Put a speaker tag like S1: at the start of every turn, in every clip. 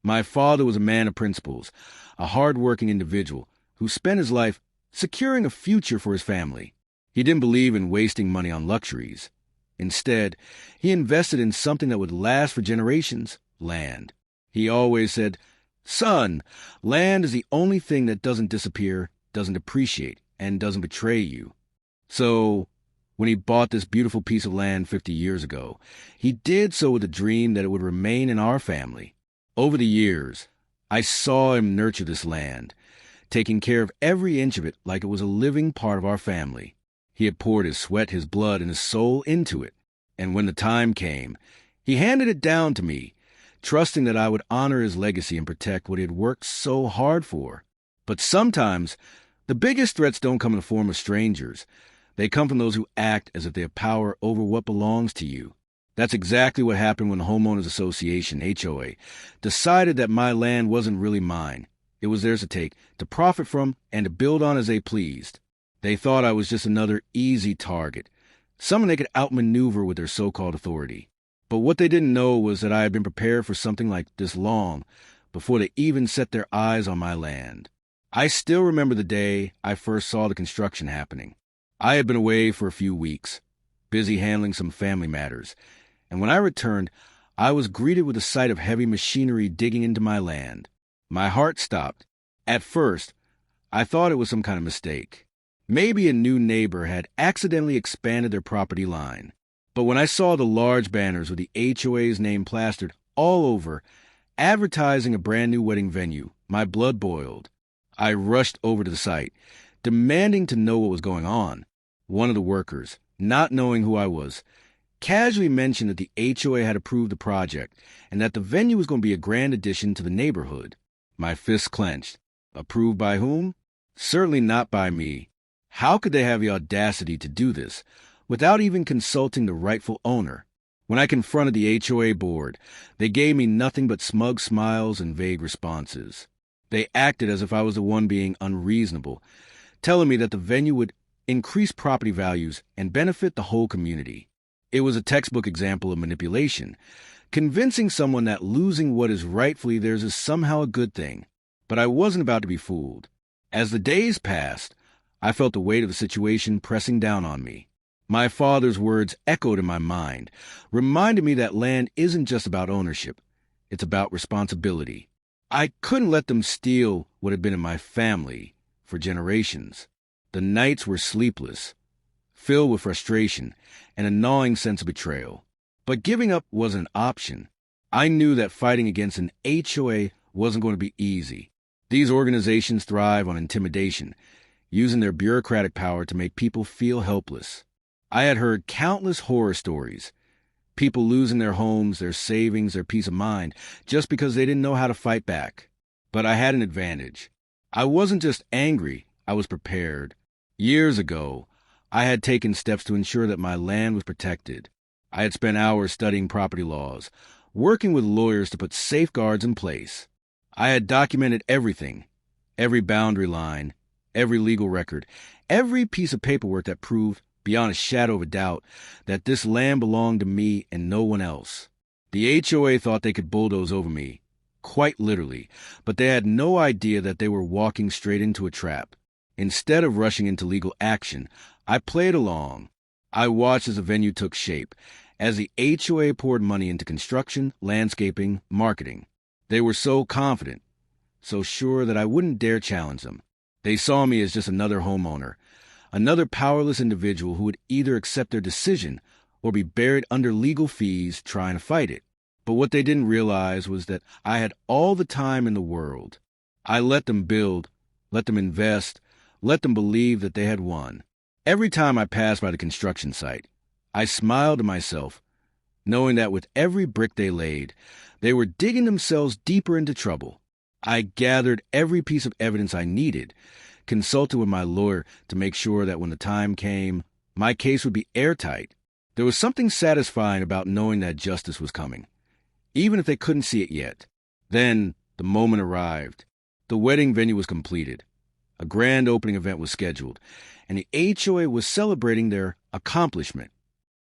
S1: My father was a man of principles, a hard-working individual who spent his life securing a future for his family. He didn't believe in wasting money on luxuries. Instead, he invested in something that would last for generations: land. He always said, "Son, land is the only thing that doesn't disappear, doesn't depreciate, and doesn't betray you." So, when he bought this beautiful piece of land 50 years ago, he did so with a dream that it would remain in our family. Over the years, I saw him nurture this land, taking care of every inch of it like it was a living part of our family. He had poured his sweat, his blood, and his soul into it. And when the time came, he handed it down to me, trusting that I would honor his legacy and protect what he had worked so hard for. But sometimes, the biggest threats don't come in the form of strangers. They come from those who act as if they have power over what belongs to you. That's exactly what happened when the Homeowners Association, HOA, decided that my land wasn't really mine. It was theirs to take, to profit from, and to build on as they pleased. They thought I was just another easy target, someone they could outmaneuver with their so-called authority. But what they didn't know was that I had been prepared for something like this long before they even set their eyes on my land. I still remember the day I first saw the construction happening. I had been away for a few weeks, busy handling some family matters, and when I returned, I was greeted with the sight of heavy machinery digging into my land. My heart stopped. At first, I thought it was some kind of mistake. Maybe a new neighbor had accidentally expanded their property line. But when I saw the large banners with the HOA's name plastered all over, advertising a brand new wedding venue, my blood boiled. I rushed over to the site, demanding to know what was going on. One of the workers, not knowing who I was, casually mentioned that the HOA had approved the project and that the venue was going to be a grand addition to the neighborhood. My fists clenched. Approved by whom? Certainly not by me. How could they have the audacity to do this without even consulting the rightful owner? When I confronted the HOA board, they gave me nothing but smug smiles and vague responses. They acted as if I was the one being unreasonable, telling me that the venue would increase property values and benefit the whole community. It was a textbook example of manipulation, convincing someone that losing what is rightfully theirs is somehow a good thing. But I wasn't about to be fooled. As the days passed, I felt the weight of the situation pressing down on me. My father's words echoed in my mind, reminding me that land isn't just about ownership. It's about responsibility. I couldn't let them steal what had been in my family for generations. The nights were sleepless, filled with frustration and a gnawing sense of betrayal. But giving up wasn't an option. I knew that fighting against an HOA wasn't going to be easy. These organizations thrive on intimidation, using their bureaucratic power to make people feel helpless. I had heard countless horror stories. People losing their homes, their savings, their peace of mind, just because they didn't know how to fight back. But I had an advantage. I wasn't just angry, I was prepared. Years ago, I had taken steps to ensure that my land was protected. I had spent hours studying property laws, working with lawyers to put safeguards in place. I had documented everything, every boundary line, every legal record, every piece of paperwork that proved, beyond a shadow of a doubt, that this land belonged to me and no one else. The HOA thought they could bulldoze over me, quite literally, but they had no idea that they were walking straight into a trap. Instead of rushing into legal action, I played along. I watched as the venue took shape, as the HOA poured money into construction, landscaping, marketing. They were so confident, so sure that I wouldn't dare challenge them. They saw me as just another homeowner, another powerless individual who would either accept their decision or be buried under legal fees trying to fight it. But what they didn't realize was that I had all the time in the world. I let them build, let them invest, let them believe that they had won. Every time I passed by the construction site, I smiled to myself, knowing that with every brick they laid, they were digging themselves deeper into trouble. I gathered every piece of evidence I needed, consulted with my lawyer to make sure that when the time came, my case would be airtight. There was something satisfying about knowing that justice was coming, even if they couldn't see it yet. Then the moment arrived. The wedding venue was completed. A grand opening event was scheduled, and the HOA was celebrating their accomplishment.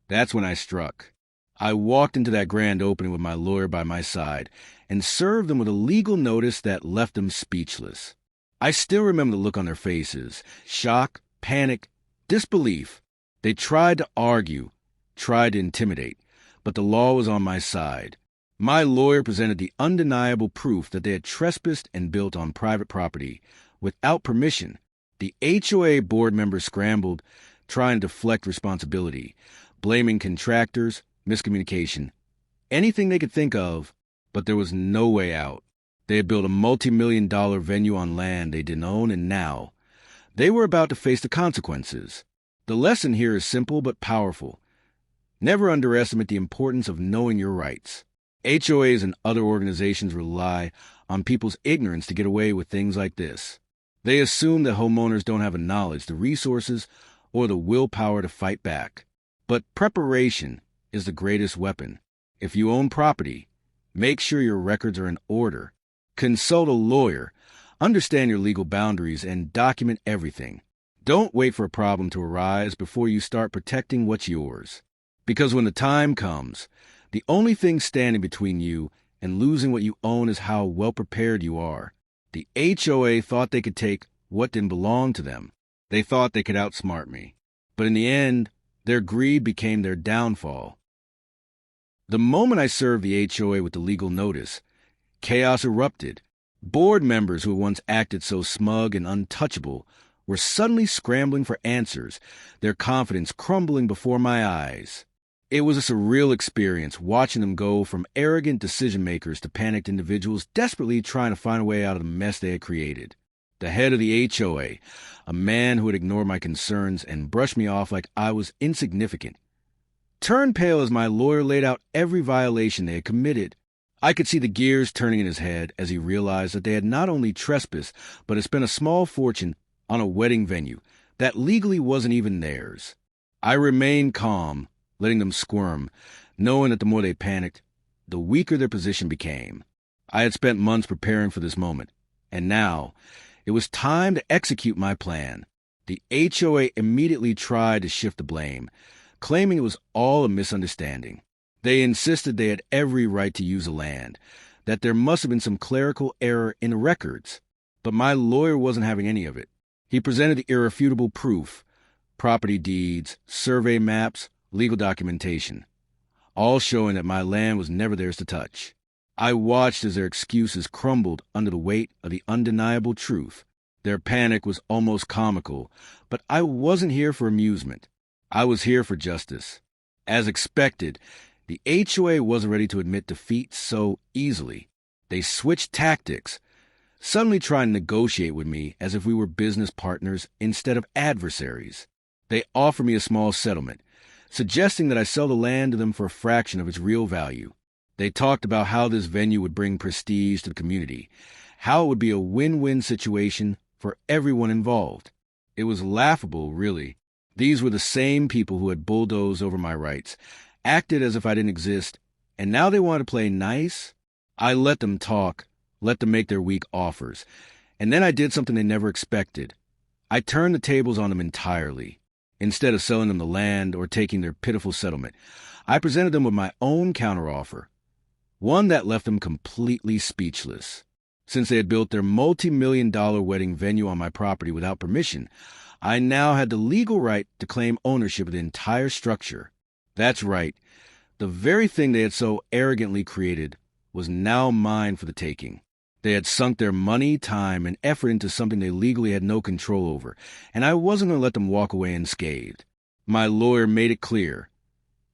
S1: That's when I struck. I walked into that grand opening with my lawyer by my side and served them with a legal notice that left them speechless. I still remember the look on their faces: shock, panic, disbelief. They tried to argue, tried to intimidate, but the law was on my side. My lawyer presented the undeniable proof that they had trespassed and built on private property without permission. The HOA board members scrambled, trying to deflect responsibility, blaming contractors, miscommunication, anything they could think of, but there was no way out. They had built a multi-million-dollar venue on land they didn't own, and now they were about to face the consequences. The lesson here is simple but powerful. Never underestimate the importance of knowing your rights. HOAs and other organizations rely on people's ignorance to get away with things like this. They assume that homeowners don't have the knowledge, the resources, or the willpower to fight back. But preparation is the greatest weapon. If you own property, make sure your records are in order. Consult a lawyer, understand your legal boundaries, and document everything. Don't wait for a problem to arise before you start protecting what's yours. Because when the time comes, the only thing standing between you and losing what you own is how well prepared you are. The HOA thought they could take what didn't belong to them. They thought they could outsmart me. But in the end, their greed became their downfall. The moment I served the HOA with the legal notice, chaos erupted. Board members who once acted so smug and untouchable were suddenly scrambling for answers, their confidence crumbling before my eyes. It was a surreal experience watching them go from arrogant decision-makers to panicked individuals desperately trying to find a way out of the mess they had created. The head of the HOA, a man who had ignored my concerns and brushed me off like I was insignificant, turned pale as my lawyer laid out every violation they had committed. I could see the gears turning in his head as he realized that they had not only trespassed, but had spent a small fortune on a wedding venue that legally wasn't even theirs. I remained calm, letting them squirm, knowing that the more they panicked, the weaker their position became. I had spent months preparing for this moment, and now it was time to execute my plan. The HOA immediately tried to shift the blame, claiming it was all a misunderstanding. They insisted they had every right to use the land, that there must have been some clerical error in the records. But my lawyer wasn't having any of it. He presented the irrefutable proof: property deeds, survey maps, legal documentation, all showing that my land was never theirs to touch. I watched as their excuses crumbled under the weight of the undeniable truth. Their panic was almost comical, but I wasn't here for amusement. I was here for justice. As expected, the HOA wasn't ready to admit defeat so easily. They switched tactics, suddenly trying to negotiate with me as if we were business partners instead of adversaries. They offered me a small settlement, suggesting that I sell the land to them for a fraction of its real value. They talked about how this venue would bring prestige to the community, how it would be a win-win situation for everyone involved. It was laughable, really. These were the same people who had bulldozed over my rights, acted as if I didn't exist, and now they wanted to play nice? I let them talk, let them make their weak offers, and then I did something they never expected. I turned the tables on them entirely. Instead of selling them the land or taking their pitiful settlement, I presented them with my own counteroffer, one that left them completely speechless. Since they had built their multi-million-dollar wedding venue on my property without permission, I now had the legal right to claim ownership of the entire structure. That's right. The very thing they had so arrogantly created was now mine for the taking. They had sunk their money, time, and effort into something they legally had no control over, and I wasn't going to let them walk away unscathed. My lawyer made it clear.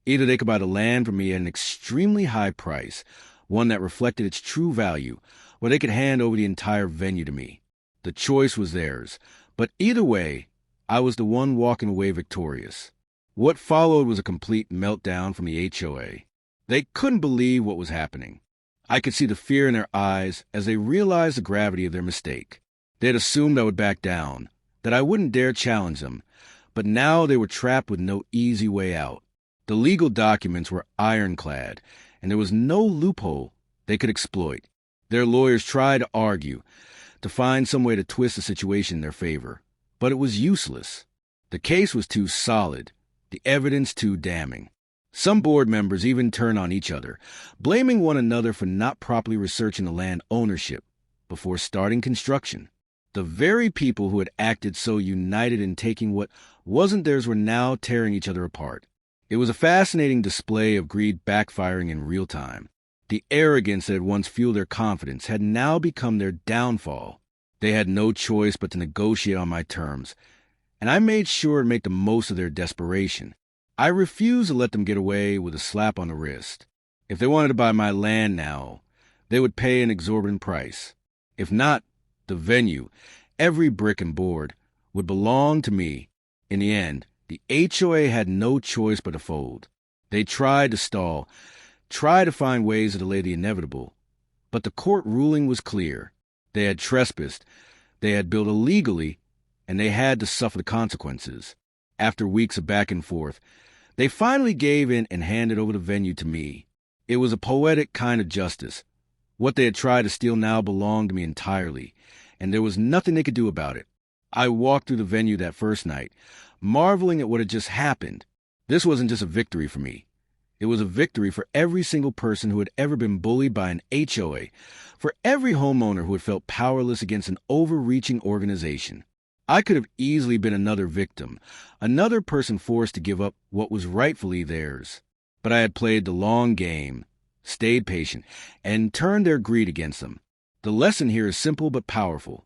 S1: Either they could buy the land from me at an extremely high price, one that reflected its true value, or they could hand over the entire venue to me. The choice was theirs, but either way, I was the one walking away victorious. What followed was a complete meltdown from the HOA. They couldn't believe what was happening. I could see the fear in their eyes as they realized the gravity of their mistake. They had assumed I would back down, that I wouldn't dare challenge them, but now they were trapped with no easy way out. The legal documents were ironclad, and there was no loophole they could exploit. Their lawyers tried to argue, to find some way to twist the situation in their favor, but it was useless. The case was too solid, the evidence too damning. Some board members even turned on each other, blaming one another for not properly researching the land ownership before starting construction. The very people who had acted so united in taking what wasn't theirs were now tearing each other apart. It was a fascinating display of greed backfiring in real time. The arrogance that had once fueled their confidence had now become their downfall. They had no choice but to negotiate on my terms, and I made sure to make the most of their desperation. I refused to let them get away with a slap on the wrist. If they wanted to buy my land now, they would pay an exorbitant price. If not, the venue, every brick and board, would belong to me. In the end, the HOA had no choice but to fold. They tried to stall, tried to find ways to delay the inevitable, but the court ruling was clear. They had trespassed, they had built illegally, and they had to suffer the consequences. After weeks of back and forth, they finally gave in and handed over the venue to me. It was a poetic kind of justice. What they had tried to steal now belonged to me entirely, and there was nothing they could do about it. I walked through the venue that first night, marveling at what had just happened. This wasn't just a victory for me. It was a victory for every single person who had ever been bullied by an HOA, for every homeowner who had felt powerless against an overreaching organization. I could have easily been another victim, another person forced to give up what was rightfully theirs. But I had played the long game, stayed patient, and turned their greed against them. The lesson here is simple but powerful.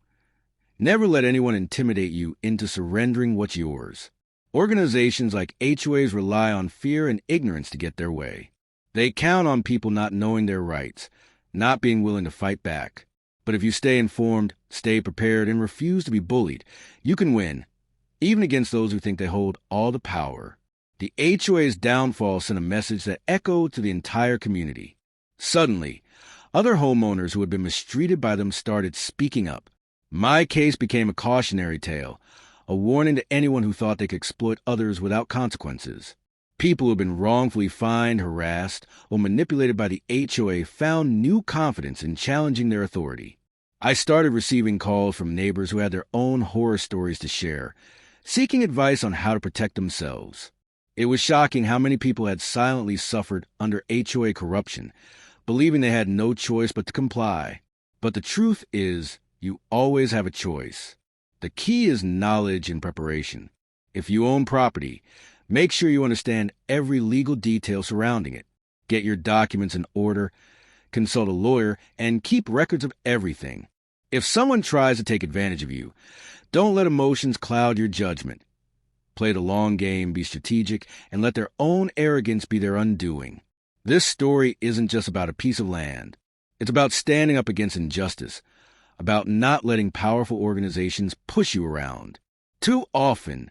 S1: Never let anyone intimidate you into surrendering what's yours. Organizations like HOAs rely on fear and ignorance to get their way. They count on people not knowing their rights, not being willing to fight back. But if you stay informed, stay prepared, and refuse to be bullied, you can win, even against those who think they hold all the power. The HOA's downfall sent a message that echoed to the entire community. Suddenly, other homeowners who had been mistreated by them started speaking up. My case became a cautionary tale, a warning to anyone who thought they could exploit others without consequences. People who had been wrongfully fined, harassed, or manipulated by the HOA found new confidence in challenging their authority. I started receiving calls from neighbors who had their own horror stories to share, seeking advice on how to protect themselves. It was shocking how many people had silently suffered under HOA corruption, believing they had no choice but to comply. But the truth is, you always have a choice. The key is knowledge and preparation. If you own property, make sure you understand every legal detail surrounding it. Get your documents in order, consult a lawyer, and keep records of everything. If someone tries to take advantage of you, don't let emotions cloud your judgment. Play the long game, be strategic, and let their own arrogance be their undoing. This story isn't just about a piece of land. It's about standing up against injustice, about not letting powerful organizations push you around. Too often,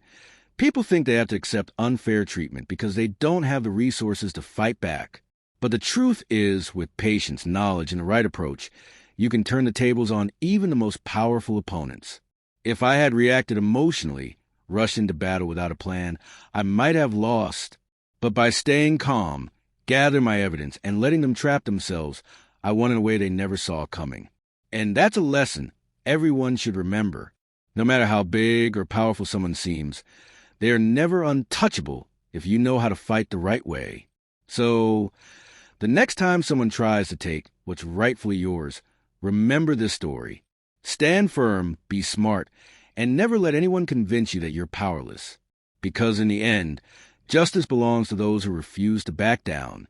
S1: people think they have to accept unfair treatment because they don't have the resources to fight back. But the truth is, with patience, knowledge, and the right approach, you can turn the tables on even the most powerful opponents. If I had reacted emotionally, rushed into battle without a plan, I might have lost. But by staying calm, gathering my evidence, and letting them trap themselves, I won in a way they never saw coming. And that's a lesson everyone should remember. No matter how big or powerful someone seems, they are never untouchable if you know how to fight the right way. So, the next time someone tries to take what's rightfully yours, remember this story. Stand firm, be smart, and never let anyone convince you that you're powerless. Because in the end, justice belongs to those who refuse to back down.